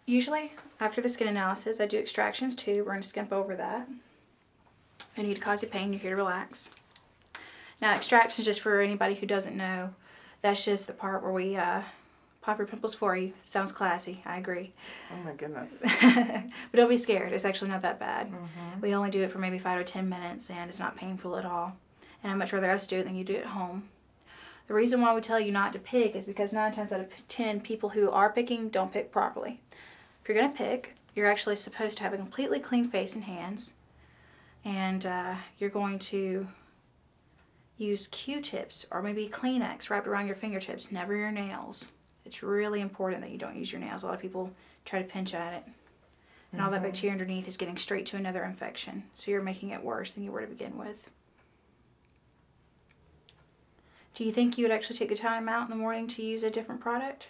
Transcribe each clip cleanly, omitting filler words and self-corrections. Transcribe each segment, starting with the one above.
usually after the skin analysis, I do extractions too. We're going to skimp over that. I need to cause you pain. You're here to relax. Now, extractions, just for anybody who doesn't know, that's just the part where we pop your pimples for you. Sounds classy. I agree. Oh my goodness. But don't be scared. It's actually not that bad. Mm-hmm. We only do it for maybe 5 or 10 minutes, and it's not painful at all. And I'd much rather us do it than you do it at home. The reason why we tell you not to pick is because 9 times out of 10, people who are picking don't pick properly. If you're going to pick, you're actually supposed to have a completely clean face and hands. And you're going to use Q-tips or maybe Kleenex wrapped around your fingertips, never your nails. It's really important that you don't use your nails. A lot of people try to pinch at it. And all that bacteria underneath is getting straight to another infection. So you're making it worse than you were to begin with. Do you think you would actually take the time out in the morning to use a different product?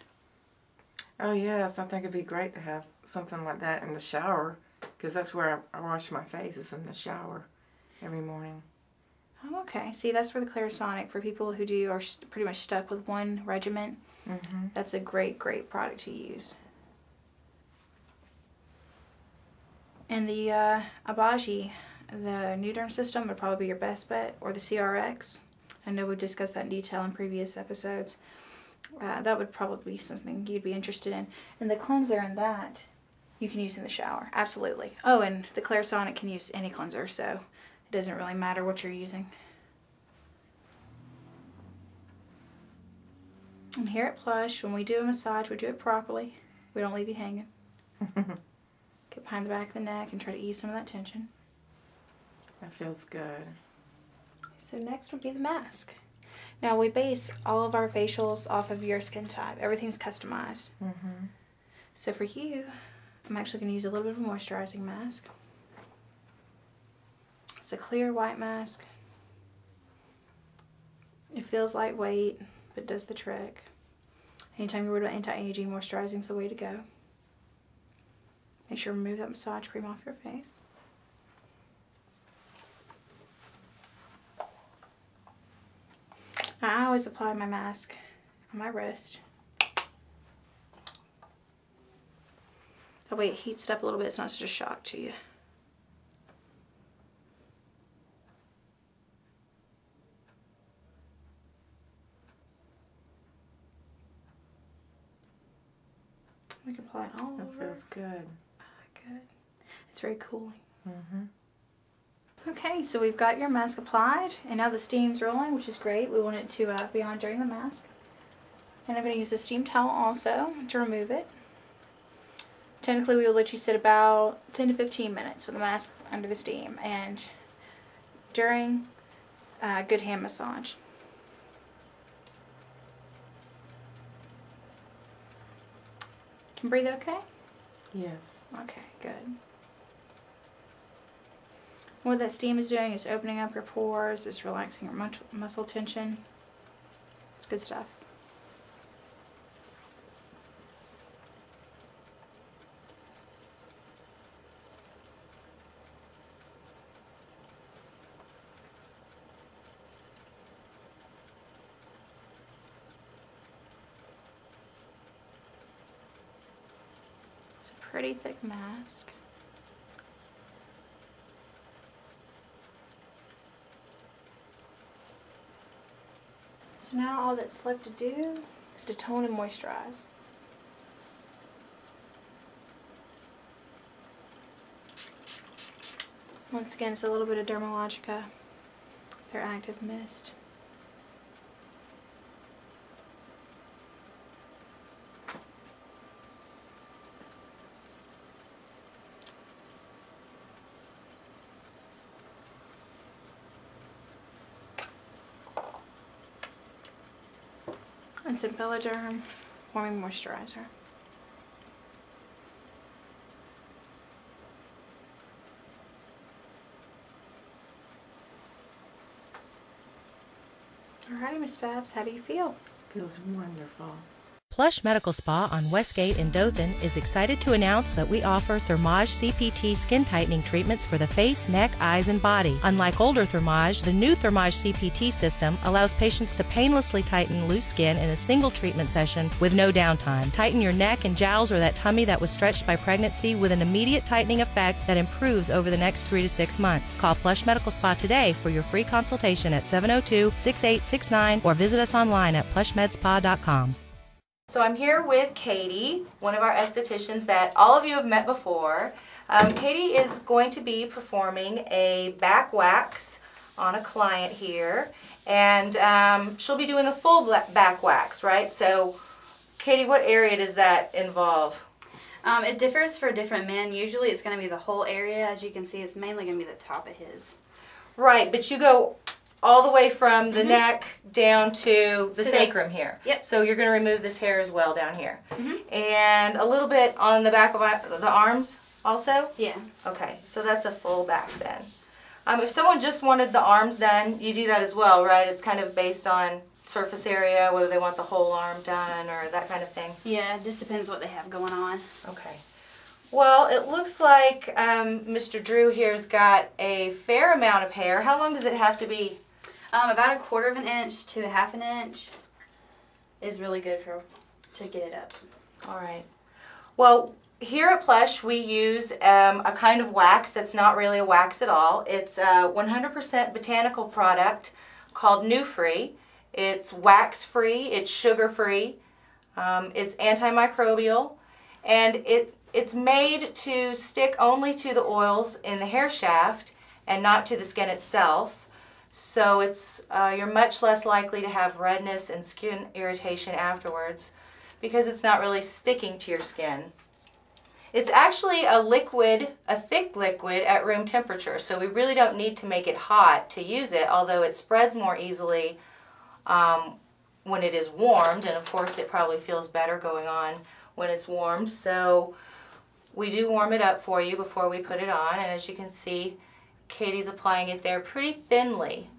Oh yes, I think it'd be great to have something like that in the shower, because that's where I wash my face, is in the shower every morning. Oh, okay. See, that's where the Clarisonic, for people who are pretty much stuck with one regimen, that's a great, great product to use. And the Abaji, the Nuderm system, would probably be your best bet, or the CRX. I know we've discussed that in detail in previous episodes. That would probably be something you'd be interested in. And the cleanser in that, you can use in the shower. Absolutely. Oh, and the Clarisonic can use any cleanser, so it doesn't really matter what you're using. And here at Plush, when we do a massage, we do it properly. We don't leave you hanging. Get behind the back of the neck and try to ease some of that tension. That feels good. So next would be the mask. Now we base all of our facials off of your skin type. Everything's customized. So for you, I'm actually going to use a little bit of a moisturizing mask. It's a clear white mask. It feels lightweight, but does the trick. Anytime you're worried about anti-aging, moisturizing is the way to go. Make sure to remove that massage cream off your face. I always apply my mask on my wrist. That way it heats it up a little bit, it's not such a shock to you. We can apply it all over. That feels good. Good. It's very cooling. Okay, so we've got your mask applied, and now the steam's rolling, which is great. We want it to be on during the mask. And I'm going to use a steam towel also to remove it. Technically, we will let you sit about 10 to 15 minutes with the mask under the steam, and during a good hand massage. Can you breathe okay? Yes. Okay, good. What that steam is doing is opening up your pores, it's relaxing your muscle tension. It's good stuff. It's a pretty thick mask. So now all that's left to do is to tone and moisturize. Once again, it's a little bit of Dermalogica. It's their active mist. And some Belladurm warming moisturizer. Alrighty, Miss Babs, how do you feel? Feels wonderful. Plush Medical Spa on Westgate in Dothan is excited to announce that we offer Thermage CPT skin tightening treatments for the face, neck, eyes, and body. Unlike older Thermage, the new Thermage CPT system allows patients to painlessly tighten loose skin in a single treatment session with no downtime. Tighten your neck and jowls or that tummy that was stretched by pregnancy with an immediate tightening effect that improves over the next 3 to 6 months. Call Plush Medical Spa today for your free consultation at 702-6869 or visit us online at plushmedspa.com. So I'm here with Katie, one of our estheticians that all of you have met before. Katie is going to be performing a back wax on a client here, and she'll be doing a full back wax, right? So Katie, what area does that involve? It differs for different men. Usually it's going to be the whole area. As you can see, it's mainly going to be the top of his. Right, but you go all the way from the neck down to the sacrum here. Yep. So you're going to remove this hair as well down here. And a little bit on the back of the arms also? Yeah. Okay, so that's a full back then. If someone just wanted the arms done, you do that as well, right? It's kind of based on surface area, whether they want the whole arm done or that kind of thing. Yeah, it just depends what they have going on. Okay. Well, it looks like Mr. Drew here's got a fair amount of hair. How long does it have to be? About 1/4 of an inch to 1/2 an inch is really good to get it up. All right. Well, here at Plush, we use a kind of wax that's not really a wax at all. It's a 100% botanical product called New Free. It's wax-free, it's sugar-free, it's antimicrobial, and it's made to stick only to the oils in the hair shaft and not to the skin itself. So it's you're much less likely to have redness and skin irritation afterwards because it's not really sticking to your skin. It's actually a liquid, a thick liquid at room temperature, so we really don't need to make it hot to use it, although it spreads more easily when it is warmed, and of course it probably feels better going on when it's warmed. So we do warm it up for you before we put it on, and as you can see, Katie's applying it there pretty thinly.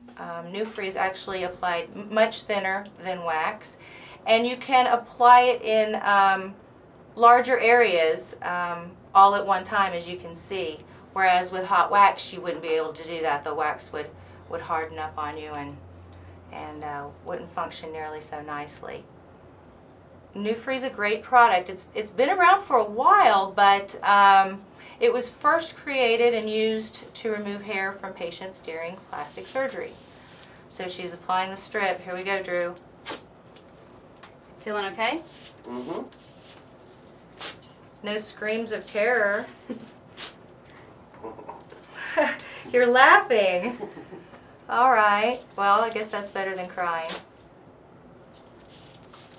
New Free is actually applied much thinner than wax, and you can apply it in larger areas all at one time, as you can see, whereas with hot wax you wouldn't be able to do that. The wax would harden up on you and wouldn't function nearly so nicely. New Free is a great product. It's been around for a while, but it was first created and used to remove hair from patients during plastic surgery. So she's applying the strip. Here we go, Drew. Feeling okay? Mm-hmm. No screams of terror. You're laughing. All right. Well, I guess that's better than crying.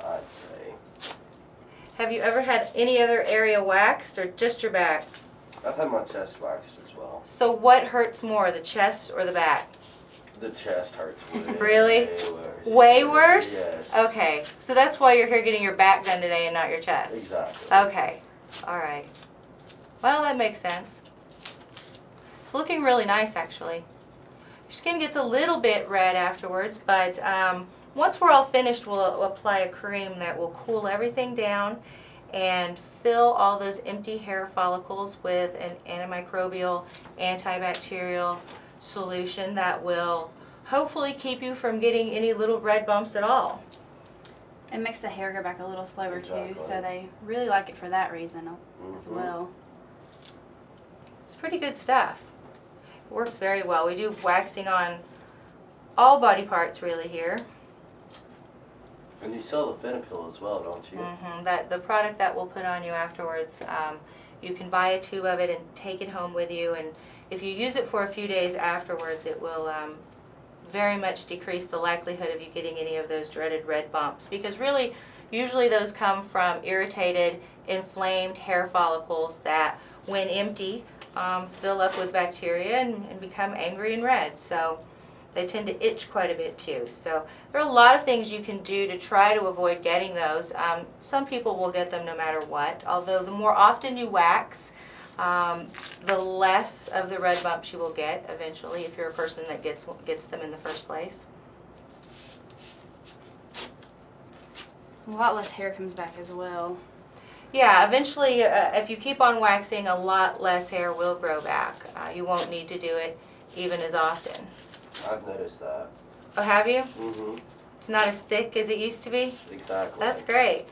I'd say. Have you ever had any other area waxed or just your back? I've had my chest waxed as well. So what hurts more, the chest or the back? The chest hurts way, Really? worse. Way worse? Yes. Okay. So that's why you're here getting your back done today and not your chest? Exactly. Okay. All right. Well, that makes sense. It's looking really nice, actually. Your skin gets a little bit red afterwards, but once we're all finished, we'll apply a cream that will cool everything down and fill all those empty hair follicles with an antimicrobial, antibacterial solution that will hopefully keep you from getting any little red bumps at all. It makes the hair go back a little slower too, Exactly. so they really like it for that reason as well. It's pretty good stuff. It works very well. We do waxing on all body parts really here. And you sell the Finapil as well, don't you? The product that we'll put on you afterwards, you can buy a tube of it and take it home with you, and if you use it for a few days afterwards, it will very much decrease the likelihood of you getting any of those dreaded red bumps, because really usually those come from irritated, inflamed hair follicles that when empty fill up with bacteria and become angry and red. So they tend to itch quite a bit too. So there are a lot of things you can do to try to avoid getting those. Some people will get them no matter what, although the more often you wax, the less of the red bumps you will get eventually if you're a person that gets them in the first place. A lot less hair comes back as well. Yeah, eventually, if you keep on waxing, a lot less hair will grow back. You won't need to do it even as often. I've noticed that. Oh, have you? Mm-hmm. It's not as thick as it used to be? Exactly. That's great.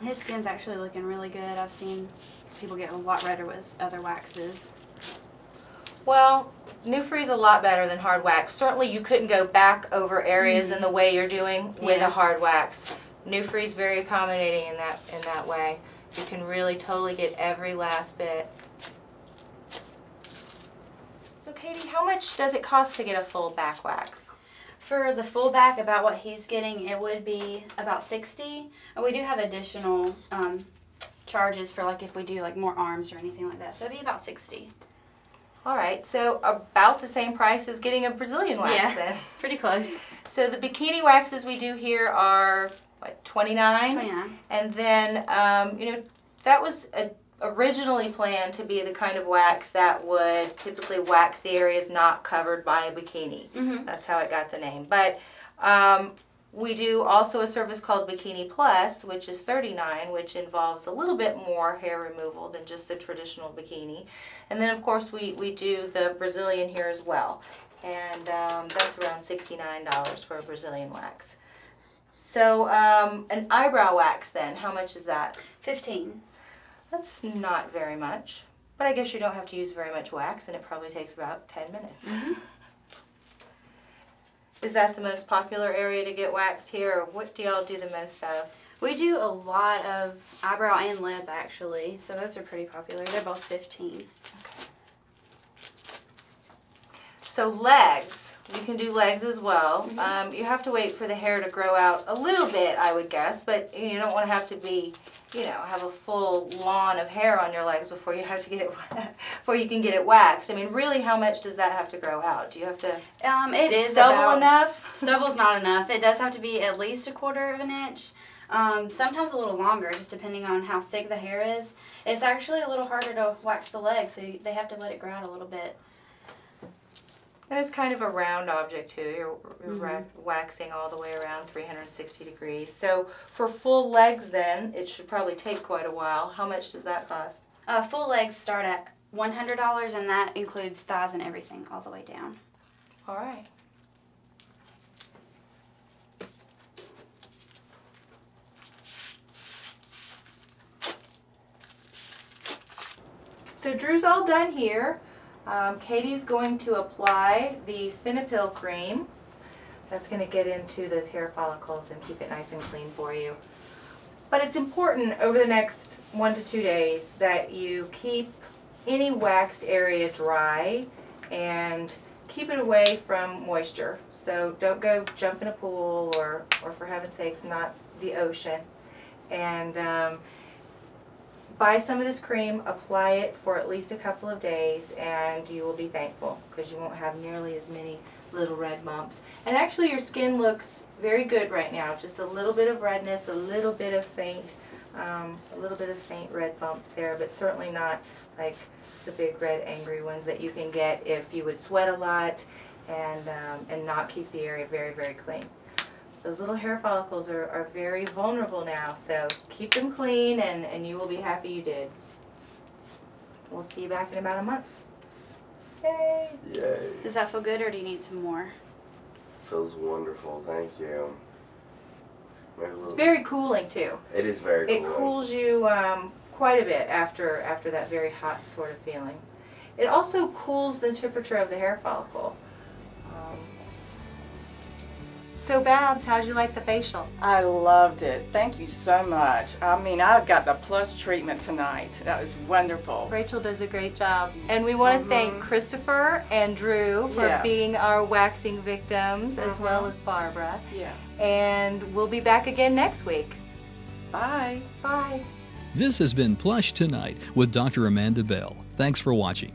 His skin's actually looking really good. I've seen people get a lot redder with other waxes. Well, New Free's a lot better than hard wax. Certainly you couldn't go back over areas in the way you're doing with a hard wax. New Free's very accommodating in that way. You can really totally get every last bit. So Katie, how much does it cost to get a full back wax? For the full back, about what he's getting, it would be about $60. And we do have additional charges for like if we do like more arms or anything like that. So it'd be about $60. All right, so about the same price as getting a Brazilian wax then. Pretty close. So the bikini waxes we do here are what, $29? $29. And then you know, that was originally planned to be the kind of wax that would typically wax the areas not covered by a bikini. That's how it got the name. But we do also a service called Bikini Plus, which is $39, which involves a little bit more hair removal than just the traditional bikini. And then of course we do the Brazilian here as well. And that's around $69 for a Brazilian wax. So an eyebrow wax then, how much is that? $15. That's not very much, but I guess you don't have to use very much wax, and it probably takes about 10 minutes. Is that the most popular area to get waxed here, or what do y'all do the most of? We do a lot of eyebrow and lip actually, so those are pretty popular. They're both $15. Okay. So legs, you can do legs as well. You have to wait for the hair to grow out a little bit, I would guess, but you don't want to have to be, you know, have a full lawn of hair on your legs before you have to get it, before you can get it waxed. I mean, really, how much does that have to grow out? Do you have to? Is stubble enough? Stubble's not enough. It does have to be at least 1/4 of an inch. Sometimes a little longer, just depending on how thick the hair is. It's actually a little harder to wax the legs, so they have to let it grow out a little bit. And it's kind of a round object too. You're waxing all the way around 360 degrees. So for full legs then, it should probably take quite a while. How much does that cost? Full legs start at $100, and that includes thighs and everything all the way down. All right. So Drew's all done here. Katie's going to apply the Finapil cream. That's going to get into those hair follicles and keep it nice and clean for you. But it's important over the next 1 to 2 days that you keep any waxed area dry and keep it away from moisture. So don't go jump in a pool or for heaven's sakes, not the ocean. And buy some of this cream, apply it for at least a couple of days, and you will be thankful because you won't have nearly as many little red bumps. And actually your skin looks very good right now. Just a little bit of redness, a little bit of faint red bumps there, but certainly not like the big red angry ones that you can get if you would sweat a lot and not keep the area very, very clean. Those little hair follicles are very vulnerable now, so keep them clean and you will be happy you did. We'll see you back in about a month. Yay! Yay. Does that feel good, or do you need some more? Feels wonderful, thank you. It's very cooling too. It is very cooling. It cools you quite a bit after that very hot sort of feeling. It also cools the temperature of the hair follicle. So Babs, how'd you like the facial? I loved it. Thank you so much. I mean, I've got the Plush treatment tonight. That was wonderful. Rachel does a great job. And we want to thank Christopher and Drew for being our waxing victims, as well as Barbara. Yes. And we'll be back again next week. Bye. Bye. This has been Plush Tonight with Dr. Amanda Bell. Thanks for watching.